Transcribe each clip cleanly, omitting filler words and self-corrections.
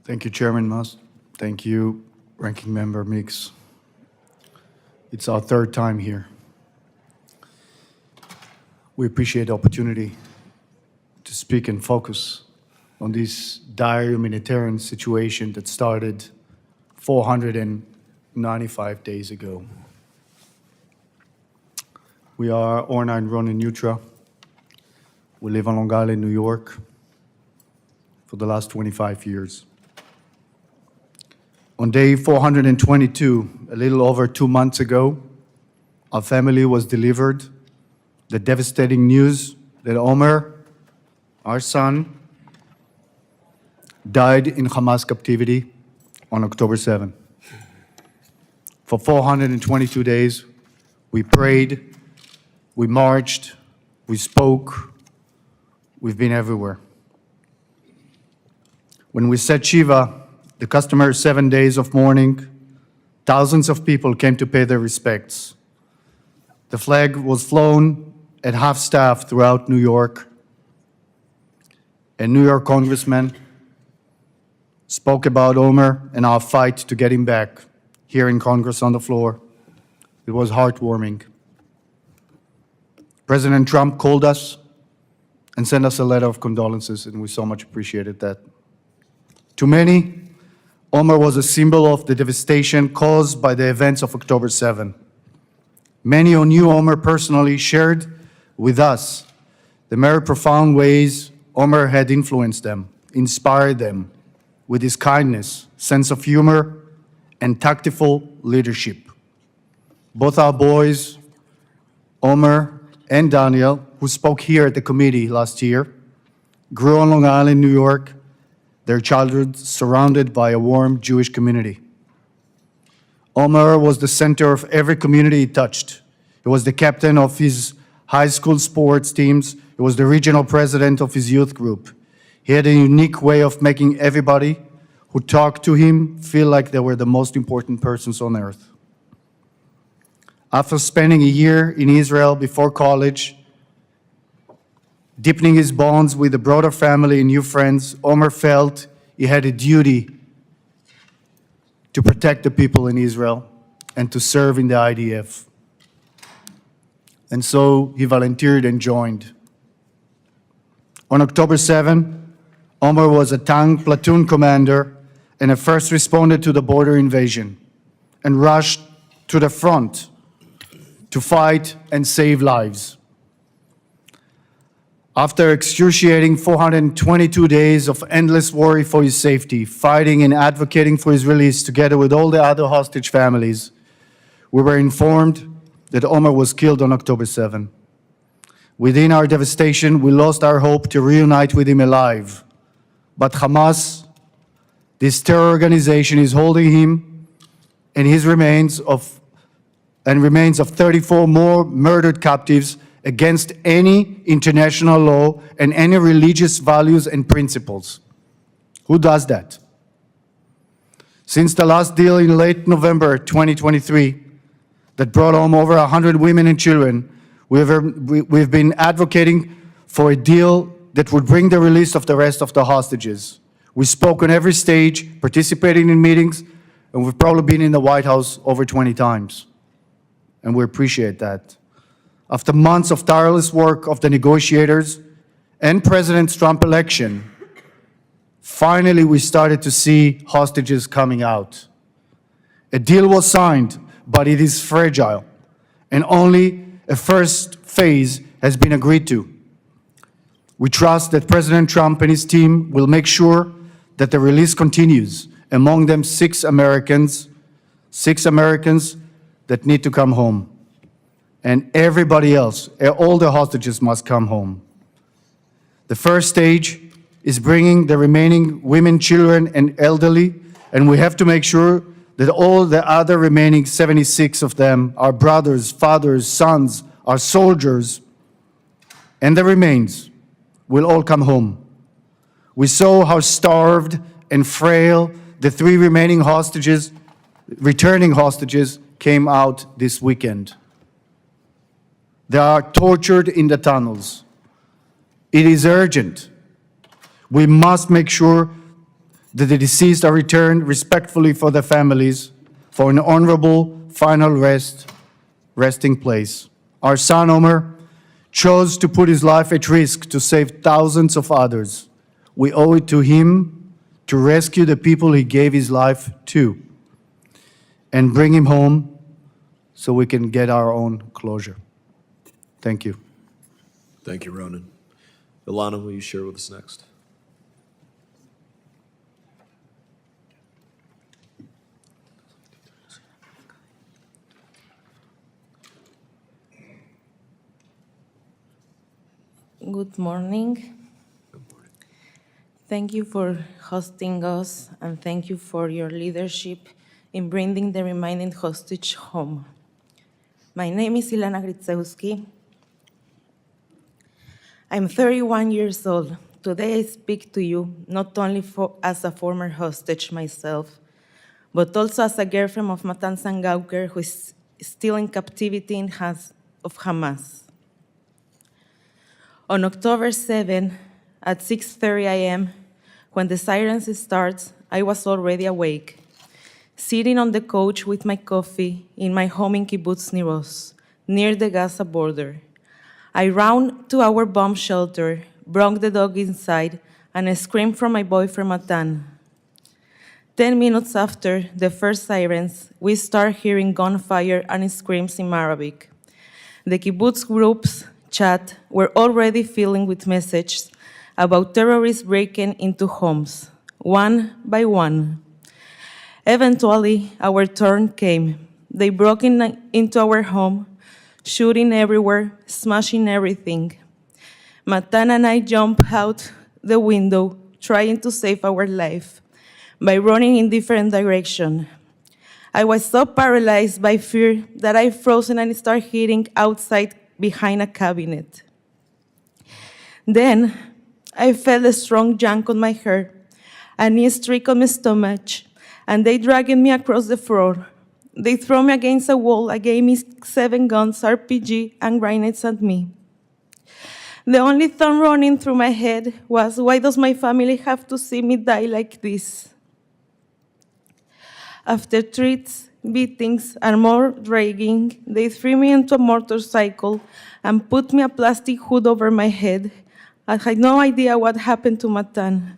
Thank you, Chairman Must. Thank you, Ranking Member Mix. It's our third time here. We appreciate the opportunity to speak and focus on this dire humanitarian situation that started 495 days ago. We are Orna and Ron in Nutra. We live on Long Island, New York, for the last 25 years. On day 422, a little over 2 months ago, our family was delivered the devastating news that Omer, our son, died in Hamas captivity on October 7. For 422 days, we prayed, we marched, we spoke, we've been everywhere. When we said Shiva, the customary 7 days of mourning, thousands of people came to pay their respects. The flag was flown at half-staff throughout New York. A New York congressman spoke about Omer and our fight to get him back here in Congress on the floor. It was heartwarming. President Trump called us and sent us a letter of condolences, and we so much appreciated that. To many, Omer was a symbol of the devastation caused by the events of October 7. Many who knew Omer personally shared with us the very profound ways Omer had influenced them, inspired them with his kindness, sense of humor, and tactful leadership. Both our boys, Omer and Daniel, who spoke here at the committee last year, grew on Long Island, New York, their childhood surrounded by a warm Jewish community. Omer was the center of every community he touched. He was the captain of his high school sports teams. He was the regional president of his youth group. He had a unique way of making everybody who talked to him feel like they were the most important persons on earth. After spending a year in Israel before college, deepening his bonds with the broader family and new friends, Omer felt he had a duty to protect the people in Israel and to serve in the IDF. And so he volunteered and joined. On October 7, Omer was a tank platoon commander and a first responder to the border invasion and rushed to the front to fight and save lives. After excruciating 422 days of endless worry for his safety, fighting and advocating for his release together with all the other hostage families, we were informed that Omer was killed on October 7. Within our devastation, we lost our hope to reunite with him alive. But Hamas, this terror organization, is holding him and his remains of 34 more murdered captives against any international law and any religious values and principles. Who does that? Since the last deal in late November 2023 that brought home over 100 women and children, we've been advocating for a deal that would bring the release of the rest of the hostages. We spoke on every stage, participating in meetings, and we've probably been in the White House over 20 times. And we appreciate that. After months of tireless work of the negotiators and President Trump's election, finally we started to see hostages coming out. A deal was signed, but it is fragile, and only a first phase has been agreed to. We trust that President Trump and his team will make sure that the release continues, among them six Americans that need to come home. And everybody else, all the hostages must come home. The first stage is bringing the remaining women, children, and elderly, and we have to make sure that all the other remaining 76 of them, our brothers, fathers, sons, our soldiers, and the remains, will all come home. We saw how starved and frail the three remaining hostages, returning hostages, came out this weekend. They are tortured in the tunnels. It is urgent. We must make sure that the deceased are returned respectfully for their families for an honorable final resting place. Our son Omer chose to put his life at risk to save thousands of others. We owe it to him to rescue the people he gave his life to and bring him home so we can get our own closure. Thank you. Thank you, Ronan. Ilana, will you share with us next? Good morning. Good morning. Thank you for hosting us, and thank you for your leadership in bringing the remaining hostage home. My name is Ilana Gritsewski. I'm 31 years old. Today I speak to you not only as a former hostage myself, but also as a girlfriend of Matan Sangauker who is still in captivity in hands of Hamas. On October 7, at 6:30 a.m., when the sirens start, I was already awake, sitting on the couch with my coffee in my home in Kibbutz Nir Oz, near the Gaza border. I ran to our bomb shelter, brought the dog inside, and I screamed from my boyfriend Matan. 10 minutes after the first sirens, we start hearing gunfire and screams in Arabic. The kibbutz groups chat were already filling with messages about terrorists breaking into homes, one by one. Eventually, our turn came. They broke into our home, shooting everywhere, smashing everything. Matan and I jumped out the window, trying to save our life by running in different directions. I was so paralyzed by fear that I frozen and started hiding outside behind a cabinet. Then I felt a strong yank on my hair, a knee streak on my stomach, and they dragged me across the floor. They threw me against a wall and gave me 7 guns, RPG, and grenades at me. The only thought running through my head was, why does my family have to see me die like this? After threats, beatings, and more dragging, they threw me into a motorcycle and put me a plastic hood over my head. I had no idea what happened to Matan.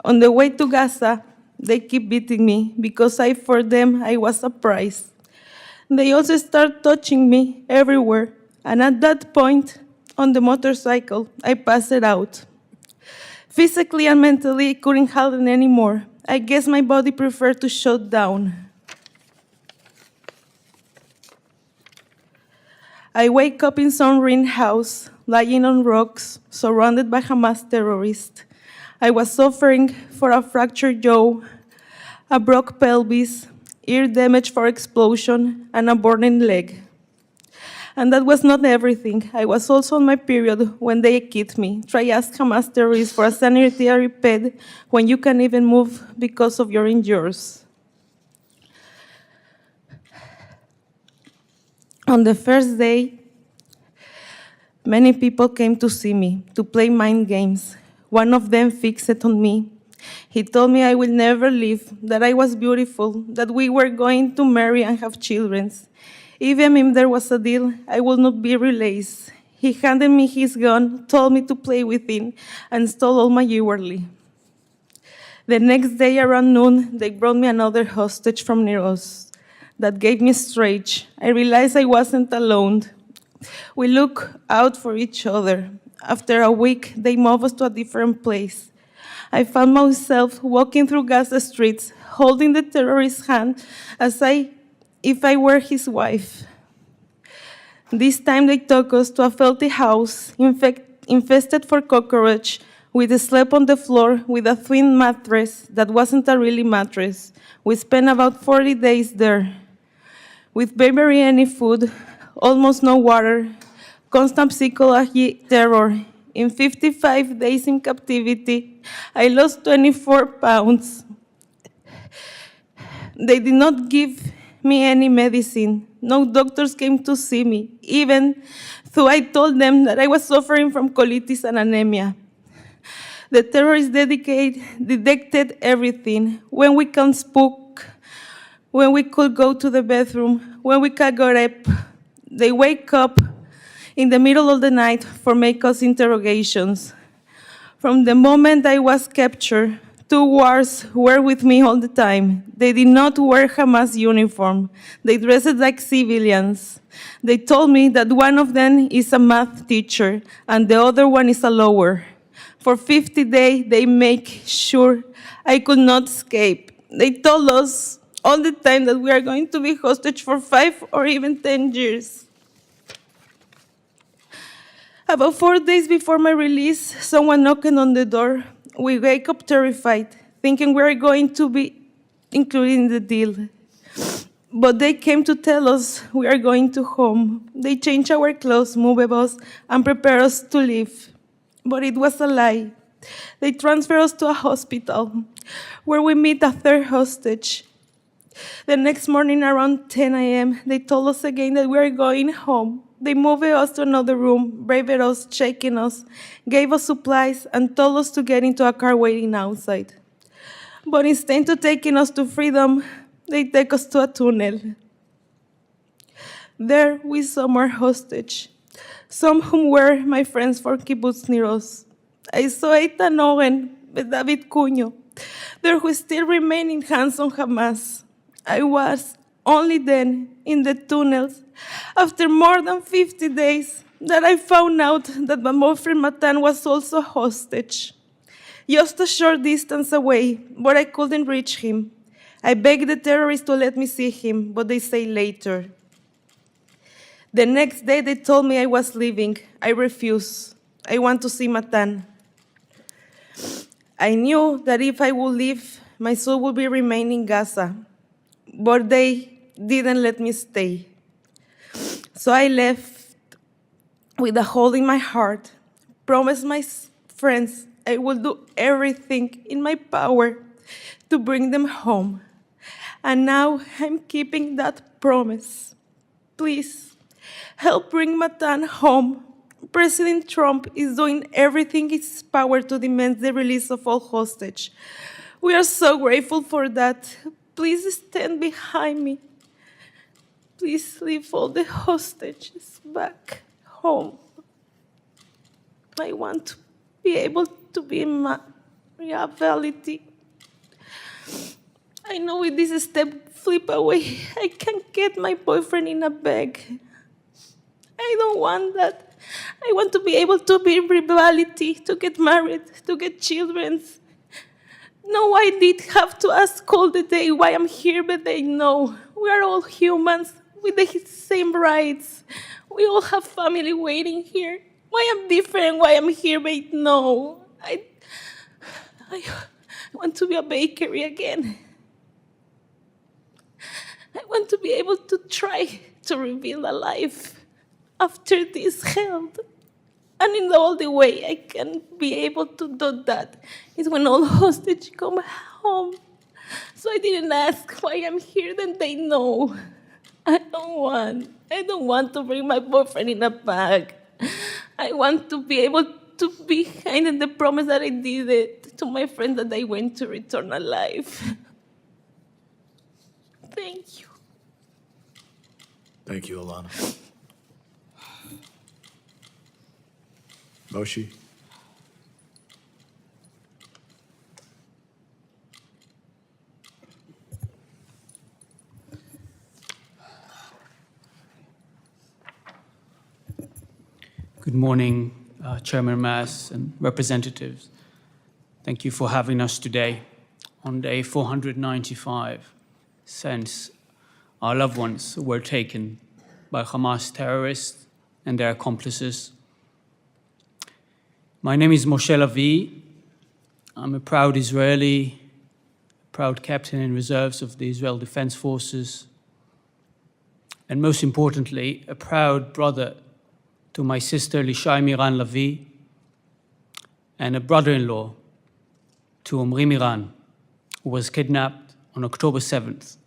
On the way to Gaza, they keep beating me because for them, I was a prize. They also start touching me everywhere, and at that point, on the motorcycle, I passed out. Physically and mentally, I couldn't handle it anymore. I guess my body preferred to shut down. I wake up in some ruined house, lying on rocks, surrounded by Hamas terrorists. I was suffering for a fractured jaw, a broken pelvis, ear damage for explosion, and a burning leg. And that was not everything. I was also on my period when they kicked me. Try ask Hamas terrorists for a sanitary pad when you can't even move because of your injuries. On the first day, many people came to see me, to play mind games. One of them fixed it on me. He told me I will never leave, that I was beautiful, that we were going to marry and have children. Even if there was a deal, I would not be released. He handed me his gun, told me to play with it, and stole all my jewelry. The next day around noon, they brought me another hostage from Nir Oz. That gave me strength. I realized I wasn't alone. We looked out for each other. After a week, they moved us to a different place. I found myself walking through Gaza streets, holding the terrorist's hand if I were his wife. This time they took us to a filthy house infested for cockroach. We slept on the floor with a twin mattress that wasn't a really mattress. We spent about 40 days there with barely any food, almost no water, constant psychological terror. In 55 days in captivity, I lost 24 pounds. They did not give me any medicine. No doctors came to see me, even though I told them that I was suffering from colitis and anemia. The terrorists detected everything. When we can speak, when we could go to the bathroom, when we could get up. They wake up in the middle of the night for make us interrogations. From the moment I was captured, 2 guards were with me all the time. They did not wear Hamas uniform. They dressed like civilians. They told me that one of them is a math teacher and the other one is a lawyer. For 50 days, they make sure I could not escape. They told us all the time that we are going to be hostage for 5 or even 10 years. About 4 days before my release, someone knocked on the door. We wake up terrified, thinking we are going to be included in the deal. But they came to tell us we are going to home. They changed our clothes, moved us, and prepared us to leave. But it was a lie. They transferred us to a hospital, where we meet a third hostage. The next morning around 10 a.m., they told us again that we are going home. They moved us to another room, braved us, shaking us, gave us supplies, and told us to get into a car waiting outside. But instead of taking us to freedom, they take us to a tunnel. There we saw more hostage, some whom were my friends for kibbutz near us. I saw Eitan Oren with David Cunho, there who still remain in hands on Hamas. I was only then in the tunnels, after more than 50 days, that I found out that my boyfriend Matan was also hostage. Just a short distance away, but I couldn't reach him. I begged the terrorists to let me see him, but they say later. The next day, they told me I was leaving. I refused. I want to see Matan. I knew that if I would leave, my soul would be remain in Gaza, but they didn't let me stay. So I left with a hole in my heart, promised my friends I will do everything in my power to bring them home. And now I'm keeping that promise. Please, help bring Matan home. President Trump is doing everything in his power to demand the release of all hostages. We are so grateful for that. Please stand behind me. Please leave all the hostages back home. I want to be able to be in my reality. I know with this step flip away, I can get my boyfriend in a bag. I don't want that. I want to be able to be in reality, to get married, to get children. No, I did have to ask all the day why I'm here, but they know. We are all humans with the same rights. We all have family waiting here. Why I'm different, why I'm here, but no. I want to be a bakery again. I want to be able to try to rebuild a life after this hell. And in the only way I can be able to do that is when all hostages come home. So I didn't ask why I'm here, then they know. I don't want to bring my boyfriend in a bag. I want to be able to be kind in the promise that I did it to my friend that I went to return alive. Thank you. Thank you, Alana. Moshe? Good morning, Chairman Mass and representatives. Thank you for having us today on day 495 since our loved ones were taken by Hamas terrorists and their accomplices. My name is Moshe Lavi. I'm a proud Israeli, proud captain in reserves of the Israel Defense Forces, and most importantly, a proud brother to my sister Lishai Miran Lavi, and a brother-in-law to Omri Miran, who was kidnapped on October 7th.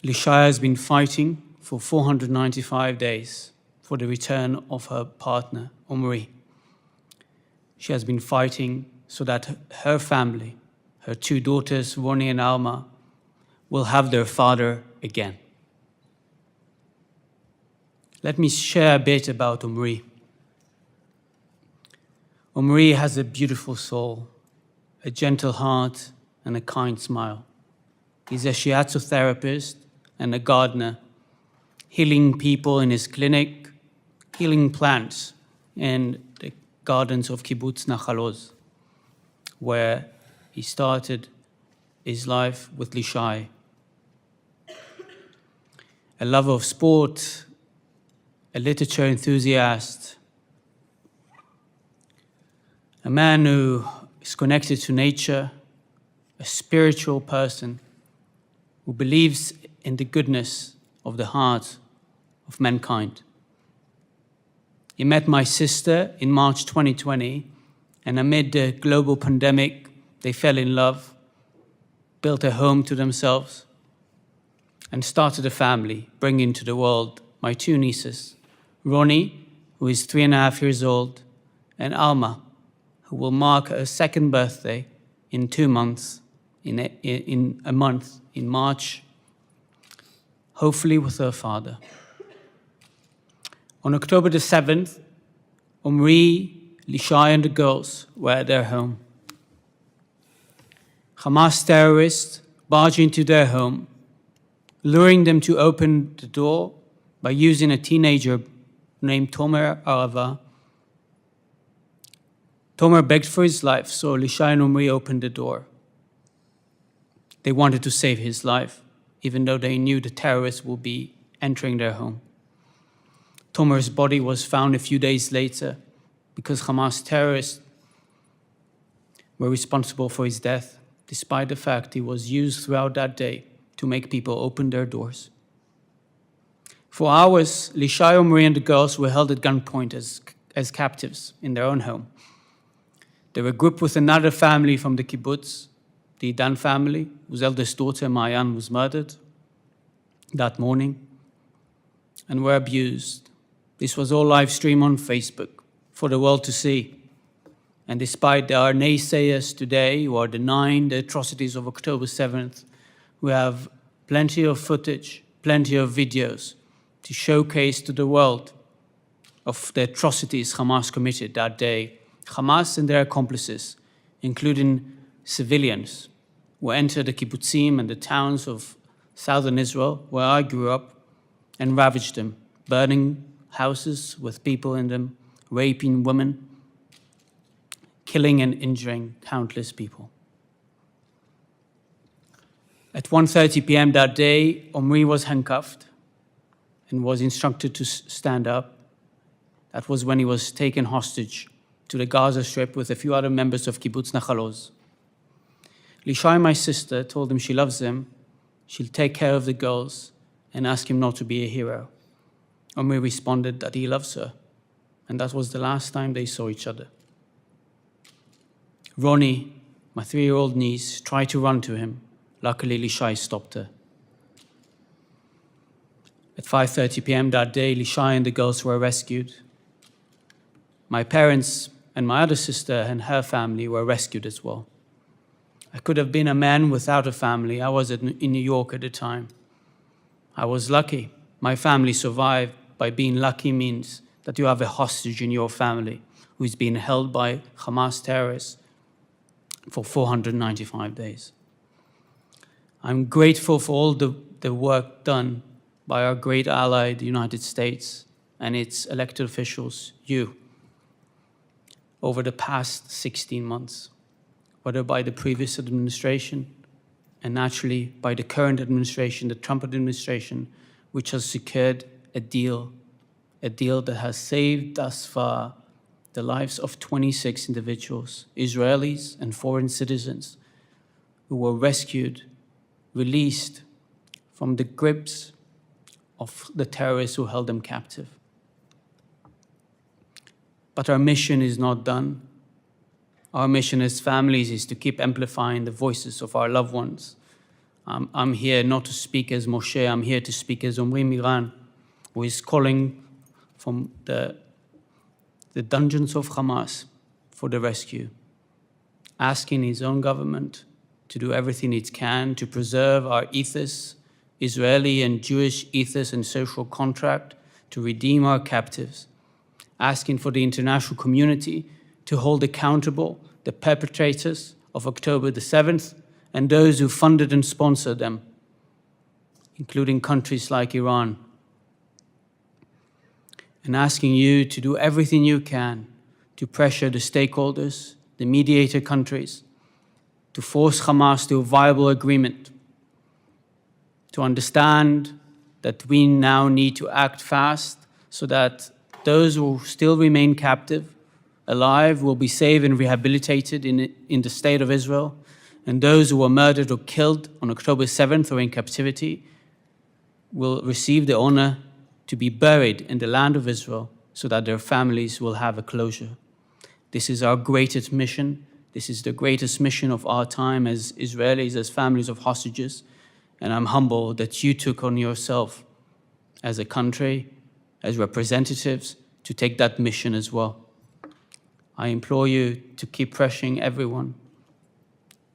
Lishai has been fighting for 495 days for the return of her partner, Omri. she has been fighting so that her family, her two daughters, Roni and Alma, will have their father again. Let me share a bit about Omri. Omri has a beautiful soul, a gentle heart, and a kind smile. He's a shiatsu therapist and a gardener, healing people in his clinic, healing plants in the gardens of Kibbutz Nahal Oz, where he started his life with Lishai. A lover of sport, a literature enthusiast, a man who is connected to nature, a spiritual person who believes in the goodness of the heart of mankind. He met my sister in March 2020, and amid the global pandemic, they fell in love, built a home to themselves, and started a family, bringing to the world my two nieces, Roni, who is 3.5 years old, and Alma, who will mark her second birthday in 2 months, in a month, in March, hopefully with her father. On October the 7th, Omri, Lishai, and the girls were at their home. Hamas terrorists barged into their home, luring them to open the door by using a teenager named Tomer Arava. Tomer begged for his life, so Lishai and Omri opened the door. They wanted to save his life, even though they knew the terrorists would be entering their home. Tomer's body was found a few days later because Hamas terrorists were responsible for his death, despite the fact he was used throughout that day to make people open their doors. For hours, Lishai, Omri, and the girls were held at gunpoint as captives in their own home. They were grouped with another family from the kibbutz, the Idan family, whose eldest daughter, Mayan, was murdered that morning, and were abused. This was all live streamed on Facebook for the world to see. And despite there are naysayers today who are denying the atrocities of October 7th, we have plenty of footage, plenty of videos to showcase to the world of the atrocities Hamas committed that day. Hamas and their accomplices, including civilians, who entered the kibbutzim and the towns of southern Israel, where I grew up, and ravaged them, burning houses with people in them, raping women, killing and injuring countless people. At 1:30 p.m. that day, Omri was handcuffed and was instructed to stand up. That was when he was taken hostage to the Gaza Strip with a few other members of Kibbutz Nahal Oz. Lishai, my sister, told him she loves him, she'll take care of the girls, and ask him not to be a hero. Omri responded that he loves her, and that was the last time they saw each other. Roni, my 3-year-old niece, tried to run to him. Luckily, Lishai stopped her. At 5:30 p.m. that day, Lishai and the girls were rescued. My parents and my other sister and her family were rescued as well. I could have been a man without a family. I was in New York at the time. I was lucky. My family survived. By being lucky means that you have a hostage in your family who is being held by Hamas terrorists for 495 days. I'm grateful for all the work done by our great ally, the United States, and its elected officials, you, over the past 16 months, whether by the previous administration and naturally by the current administration, the Trump administration, which has secured a deal that has saved thus far the lives of 26 individuals, Israelis and foreign citizens, who were rescued, released from the grips of the terrorists who held them captive. But our mission is not done. Our mission as families is to keep amplifying the voices of our loved ones. I'm here not to speak as Moshe, I'm here to speak as Omri Miran, who is calling from the dungeons of Hamas for the rescue, asking his own government to do everything it can to preserve our ethos, Israeli and Jewish ethos and social contract, to redeem our captives, asking for the international community to hold accountable the perpetrators of October the 7th and those who funded and sponsored them, including countries like Iran, and asking you to do everything you can to pressure the stakeholders, the mediator countries, to force Hamas to a viable agreement, to understand that we now need to act fast so that those who still remain captive, alive, will be saved and rehabilitated in the state of Israel, and those who were murdered or killed on October 7th or in captivity will receive the honor to be buried in the land of Israel so that their families will have a closure. This is our greatest mission. This is the greatest mission of our time as Israelis, as families of hostages. And I'm humbled that you took on yourself as a country, as representatives, to take that mission as well. I implore you to keep pressuring everyone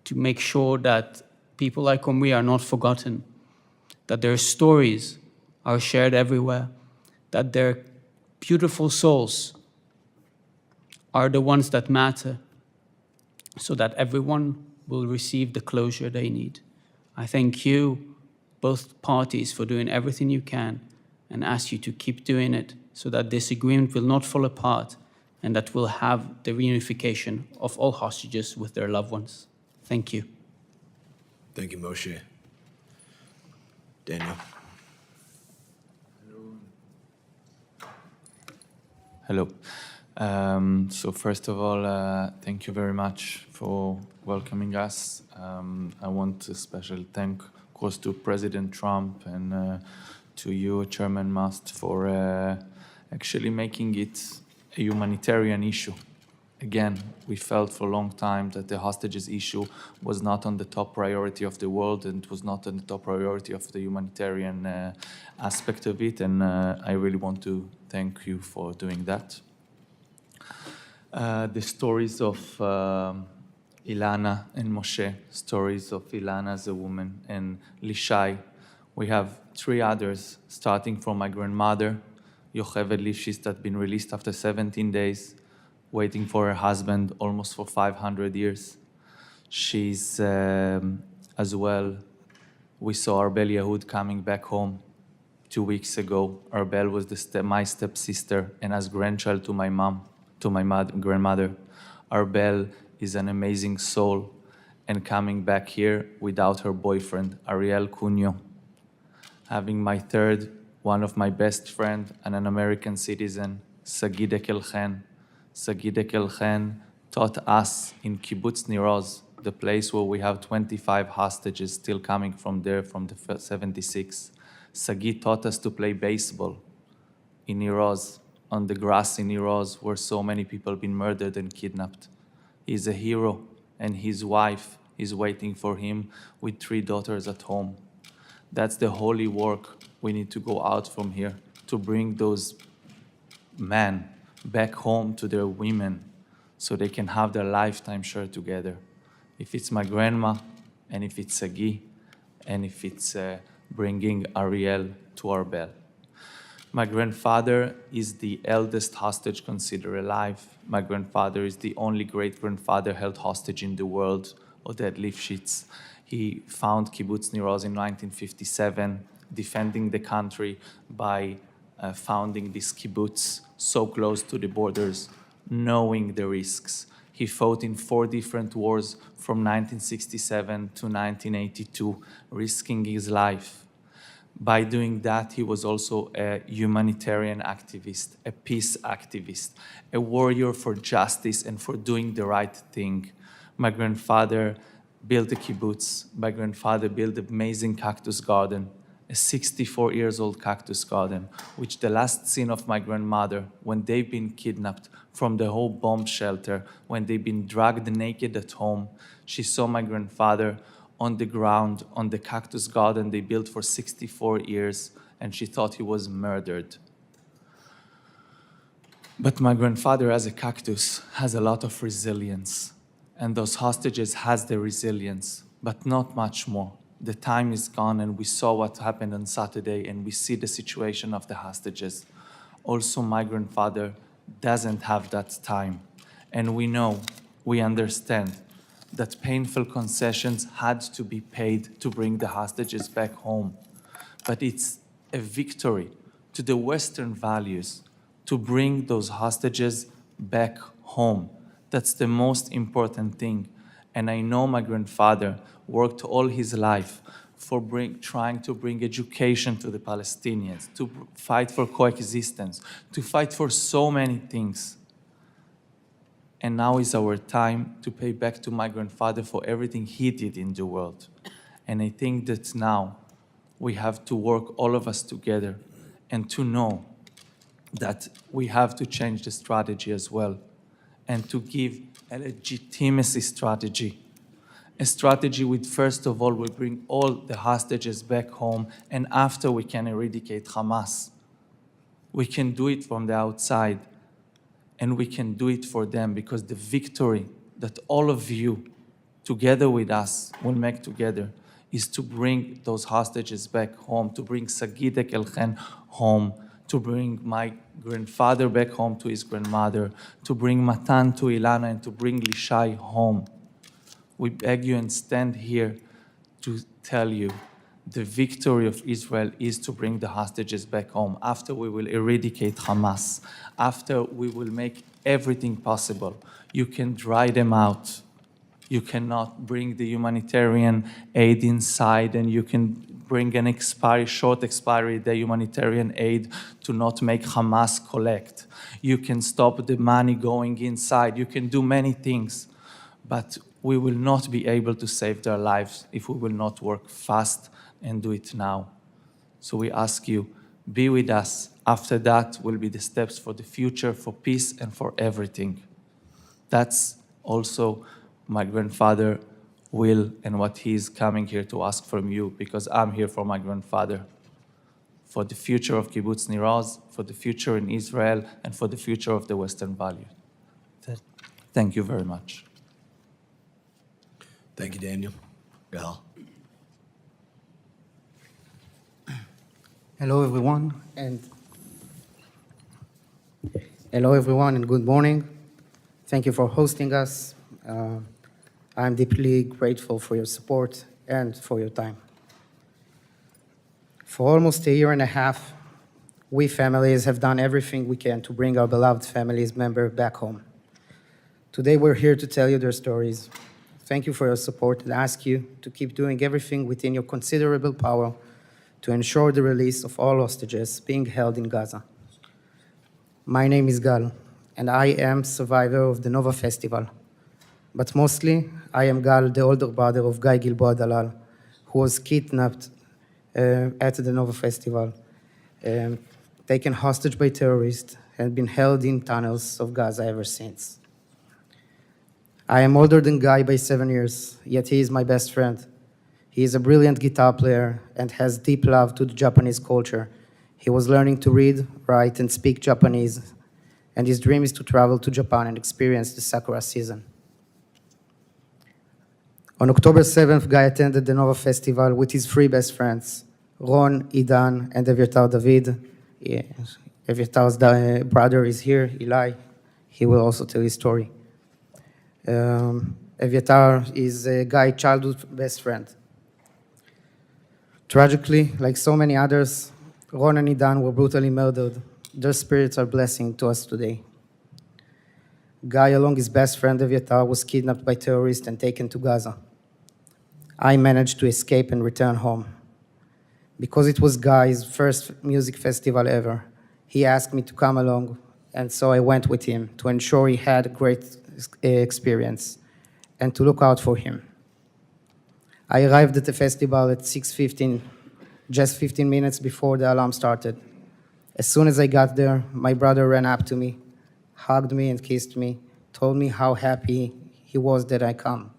to make sure that people like Omri are not forgotten, that their stories are shared everywhere, that their beautiful souls are the ones that matter, so that everyone will receive the closure they need. I thank you, both parties, for doing everything you can and ask you to keep doing it so that this agreement will not fall apart and that we'll have the reunification of all hostages with their loved ones. Thank you. Thank you, Moshe. Daniel. Hello. So first of all, thank you very much for welcoming us. I want a special thank, of course, to President Trump and to you, Chairman Mast, for actually making it a humanitarian issue. Again, we felt for a long time that the hostages issue was not on the top priority of the world and was not on the top priority of the humanitarian aspect of it, and I really want to thank you for doing that. The stories of Ilana and Moshe, stories of Ilana as a woman and Lishai. We have 3 others, starting from my grandmother, Yocheved Lifshitz, that been released after 17 days, waiting for her husband almost for 500 years. She's, as well, we saw Arbel Yehud coming back home 2 weeks ago. Arbel was my stepsister and as grandchild to my mom, to my grandmother. Arbel is an amazing soul and coming back here without her boyfriend, Ariel Cunyo. Having my third, one of my best friend and an American citizen, Sagi Dekelchen. Sagi Dekelchen taught us in Kibbutz Nir Oz, the place where we have 25 hostages still coming from there from the 76. Sagi taught us to play baseball in Nir Oz, on the grass in Nir Oz, where so many people have been murdered and kidnapped. He's a hero, and his wife is waiting for him with 3 daughters at home. That's the holy work we need to go out from here, to bring those men back home to their women so they can have their lifetime shared together. If it's my grandma, and if it's Sagi, and if it's bringing Ariel to Arbel. My grandfather is the eldest hostage considered alive. My grandfather is the only great-grandfather held hostage in the world, Oded Lifshitz. He found Kibbutz Nir Oz in 1957, defending the country by founding this kibbutz so close to the borders, knowing the risks. He fought in 4 different wars from 1967 to 1982, risking his life. By doing that, he was also a humanitarian activist, a peace activist, a warrior for justice and for doing the right thing. My grandfather built a kibbutz. My grandfather built an amazing cactus garden, a 64-year-old cactus garden, which the last scene of my grandmother, when they've been kidnapped from the whole bomb shelter, when they've been dragged naked at home, she saw my grandfather on the ground, on the cactus garden they built for 64 years, and she thought he was murdered. But my grandfather, as a cactus, has a lot of resilience. And those hostages has the resilience, but not much more. The time is gone, and we saw what happened on Saturday, and we see the situation of the hostages. Also, my grandfather doesn't have that time. And we know, we understand that painful concessions had to be paid to bring the hostages back home. But it's a victory to the Western values to bring those hostages back home. That's the most important thing. And I know my grandfather worked all his life for trying to bring education to the Palestinians, to fight for coexistence, to fight for so many things. And now is our time to pay back to my grandfather for everything he did in the world. And I think that now we have to work, all of us together, and to know that we have to change the strategy as well, and to give a legitimacy strategy. A strategy with, first of all, we bring all the hostages back home, and after we can eradicate Hamas. We can do it from the outside, and we can do it for them, because the victory that all of you, together with us, will make together is to bring those hostages back home, to bring Sagidek Elchen home, to bring my grandfather back home to his grandmother, to bring Matan to Ilana, and to bring Lishai home. We beg you and stand here to tell you the victory of Israel is to bring the hostages back home. After we will eradicate Hamas, after we will make everything possible, you can dry them out. You cannot bring the humanitarian aid inside, and you can bring an short expiry, the humanitarian aid, to not make Hamas collect. You can stop the money going inside. You can do many things, but we will not be able to save their lives if we will not work fast and do it now. So we ask you, be with us. After that will be the steps for the future, for peace, and for everything. That's also my grandfather will and what he is coming here to ask from you, because I'm here for my grandfather, for the future of Kibbutz Nir Oz, for the future in Israel, and for the future of the Western values. Thank you very much. Thank you, Daniel. Gal. Hello, everyone, and good morning. Thank you for hosting us. I'm deeply grateful for your support and for your time. For almost a year and a half, we families have done everything we can to bring our beloved families member back home. Today, we're here to tell you their stories. Thank you for your support and ask you to keep doing everything within your considerable power to ensure the release of all hostages being held in Gaza. My name is Gal, and I am survivor of the Nova Festival. But mostly, I am Gal, the older brother of Guy Gilboa Dalal, who was kidnapped at the Nova Festival, taken hostage by terrorists, and been held in tunnels of Gaza ever since. I am older than Guy by 7 years, yet he is my best friend. He is a brilliant guitar player and has deep love to the Japanese culture. He was learning to read, write, and speak Japanese, and his dream is to travel to Japan and experience the sakura season. On October 7th, Guy attended the Nova Festival with his 3 best friends, Ron, Idan, and Evyatar David. Evyatar's brother is here, Eli. He will also tell his story. Evyatar is Guy's childhood best friend. Tragically, like so many others, Ron and Idan were brutally murdered. Their spirits are blessing to us today. Guy, along his best friend Evyatar, was kidnapped by terrorists and taken to Gaza. I managed to escape and return home. Because it was Guy's first music festival ever, he asked me to come along, and so I went with him to ensure he had a great experience and to look out for him. I arrived at the festival at 6:15, just 15 minutes before the alarm started. As soon as I got there, my brother ran up to me, hugged me and kissed me, told me how happy he was that I come.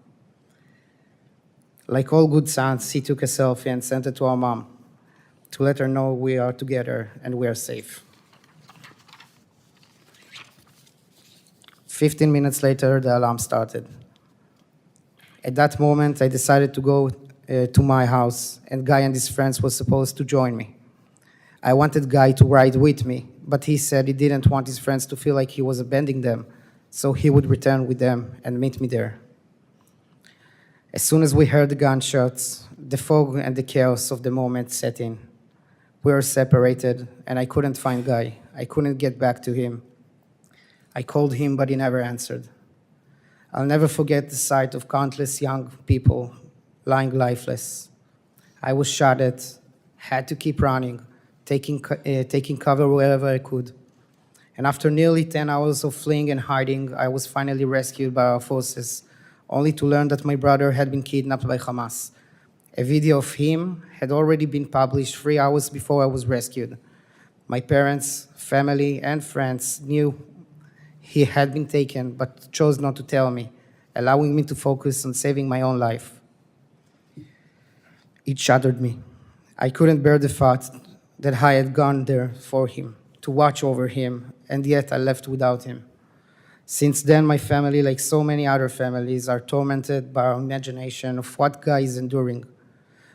Like all good sons, he took a selfie and sent it to our mom to let her know we are together and we are safe. 15 minutes later, the alarm started. At that moment, I decided to go to my house, and Guy and his friends were supposed to join me. I wanted Guy to ride with me, but he said he didn't want his friends to feel like he was abandoning them, so he would return with them and meet me there. As soon as we heard the gunshots, the fog and the chaos of the moment set in. We were separated, and I couldn't find Guy. I couldn't get back to him. I called him, but he never answered. I'll never forget the sight of countless young people lying lifeless. I was shot at, had to keep running, taking cover wherever I could. And after nearly 10 hours of fleeing and hiding, I was finally rescued by our forces, only to learn that my brother had been kidnapped by Hamas. A video of him had already been published 3 hours before I was rescued. My parents, family, and friends knew he had been taken, but chose not to tell me, allowing me to focus on saving my own life. It shattered me. I couldn't bear the thought that I had gone there for him, to watch over him, and yet I left without him. Since then, my family, like so many other families, are tormented by our imagination of what Guy is enduring.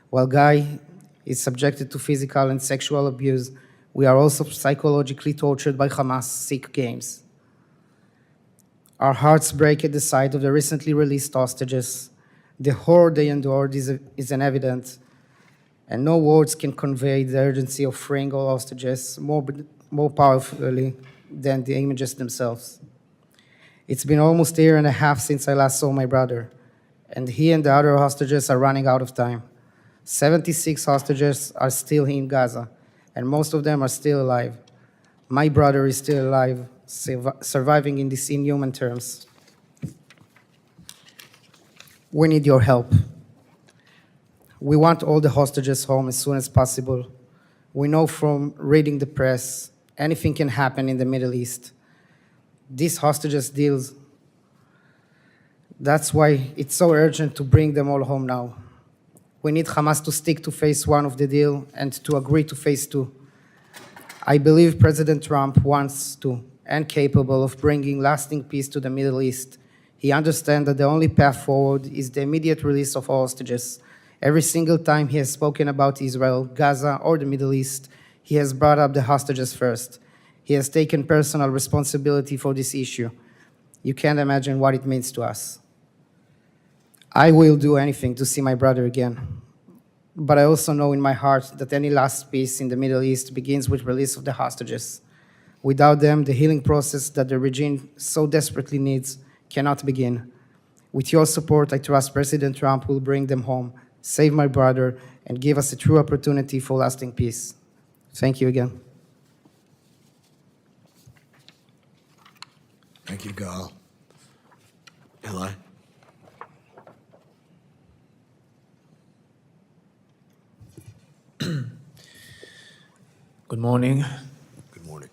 While Guy is subjected to physical and sexual abuse, we are also psychologically tortured by Hamas' sick games. Our hearts break at the sight of the recently released hostages. The horror they endured is an evident, and no words can convey the urgency of freeing all hostages more powerfully than the images themselves. It's been almost a year and a half since I last saw my brother, and he and the other hostages are running out of time. 76 hostages are still in Gaza, and most of them are still alive. My brother is still alive, surviving in these inhuman terms. We need your help. We want all the hostages home as soon as possible. We know from reading the press, anything can happen in the Middle East. These hostages deals, that's why it's so urgent to bring them all home now. We need Hamas to stick to phase one of the deal and to agree to phase two. I believe President Trump wants to and capable of bringing lasting peace to the Middle East. He understands that the only path forward is the immediate release of all hostages. Every single time he has spoken about Israel, Gaza, or the Middle East, he has brought up the hostages first. He has taken personal responsibility for this issue. You can't imagine what it means to us. I will do anything to see my brother again. But I also know in my heart that any last peace in the Middle East begins with release of the hostages. Without them, the healing process that the regime so desperately needs cannot begin. With your support, I trust President Trump will bring them home, save my brother, and give us a true opportunity for lasting peace. Thank you again. Thank you, Gal. Eli? Good morning. Good morning.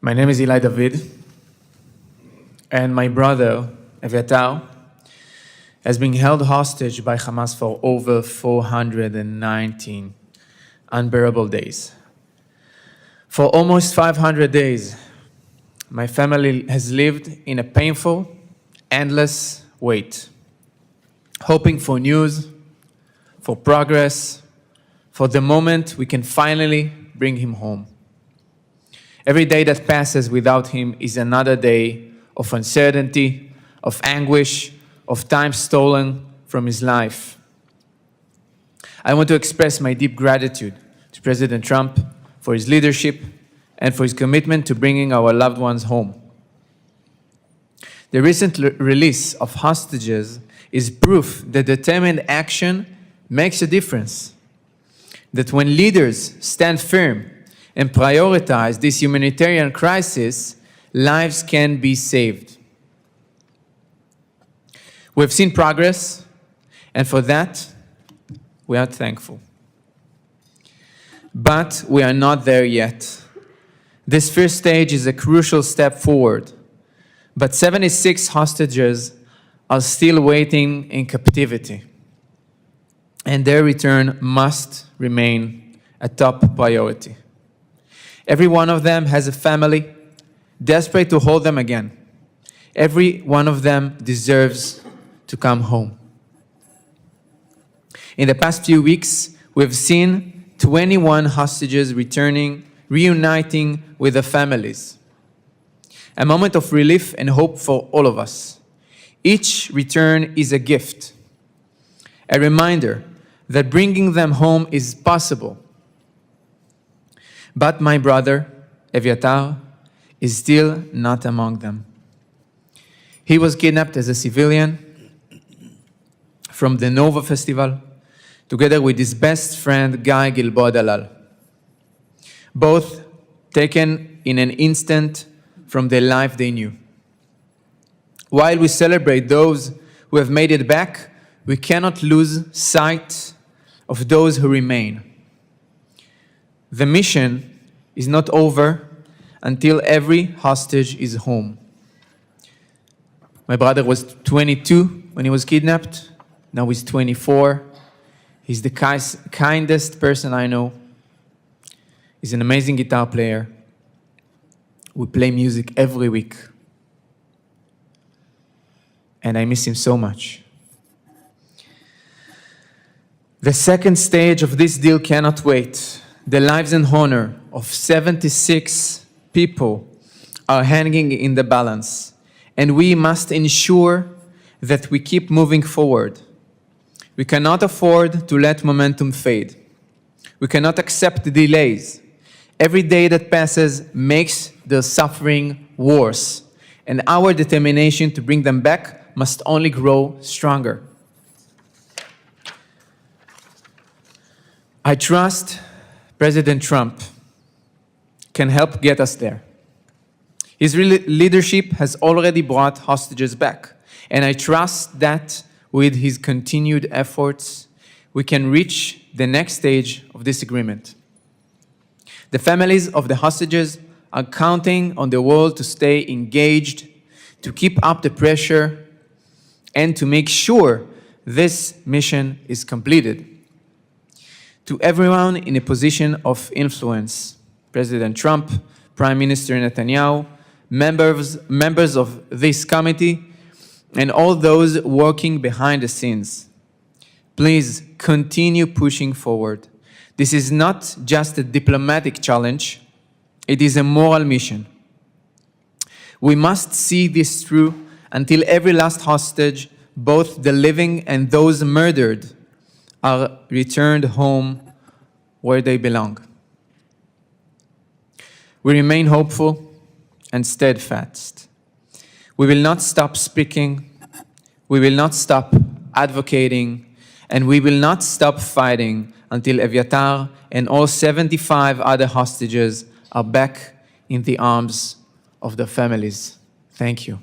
My name is Eli David, and my brother, Eviatar, has been held hostage by Hamas for over 419 unbearable days. For almost 500 days, my family has lived in a painful, endless wait, hoping for news, for progress, for the moment we can finally bring him home. Every day that passes without him is another day of uncertainty, of anguish, of time stolen from his life. I want to express my deep gratitude to President Trump for his leadership and for his commitment to bringing our loved ones home. The recent release of hostages is proof that determined action makes a difference. That when leaders stand firm and prioritize this humanitarian crisis, lives can be saved. We've seen progress, and for that, we are thankful. But we are not there yet. This first stage is a crucial step forward, but 76 hostages are still waiting in captivity, and their return must remain a top priority. Every one of them has a family, desperate to hold them again. Every one of them deserves to come home. In the past few weeks, we've seen 21 hostages reuniting with their families. A moment of relief and hope for all of us. Each return is a gift, a reminder that bringing them home is possible. But my brother, Eviatar, is still not among them. He was kidnapped as a civilian from the Nova Festival, together with his best friend, Guy Gilboa Dalal. Both taken in an instant from the life they knew. While we celebrate those who have made it back, we cannot lose sight of those who remain. The mission is not over until every hostage is home. My brother was 22 when he was kidnapped. Now he's 24. He's the kindest person I know. He's an amazing guitar player. We play music every week. And I miss him so much. The second stage of this deal cannot wait. The lives and honor of 76 people are hanging in the balance, and we must ensure that we keep moving forward. We cannot afford to let momentum fade. We cannot accept delays. Every day that passes makes the suffering worse, and our determination to bring them back must only grow stronger. I trust President Trump can help get us there. His leadership has already brought hostages back, and I trust that with his continued efforts, we can reach the next stage of this agreement. The families of the hostages are counting on the world to stay engaged, to keep up the pressure, and to make sure this mission is completed. To everyone in a position of influence, President Trump, Prime Minister Netanyahu, members of this committee, and all those working behind the scenes, please continue pushing forward. This is not just a diplomatic challenge, it is a moral mission. We must see this through until every last hostage, both the living and those murdered, are returned home where they belong. We remain hopeful and steadfast. We will not stop speaking, we will not stop advocating, and we will not stop fighting until Eviatar and all 75 other hostages are back in the arms of their families. Thank you.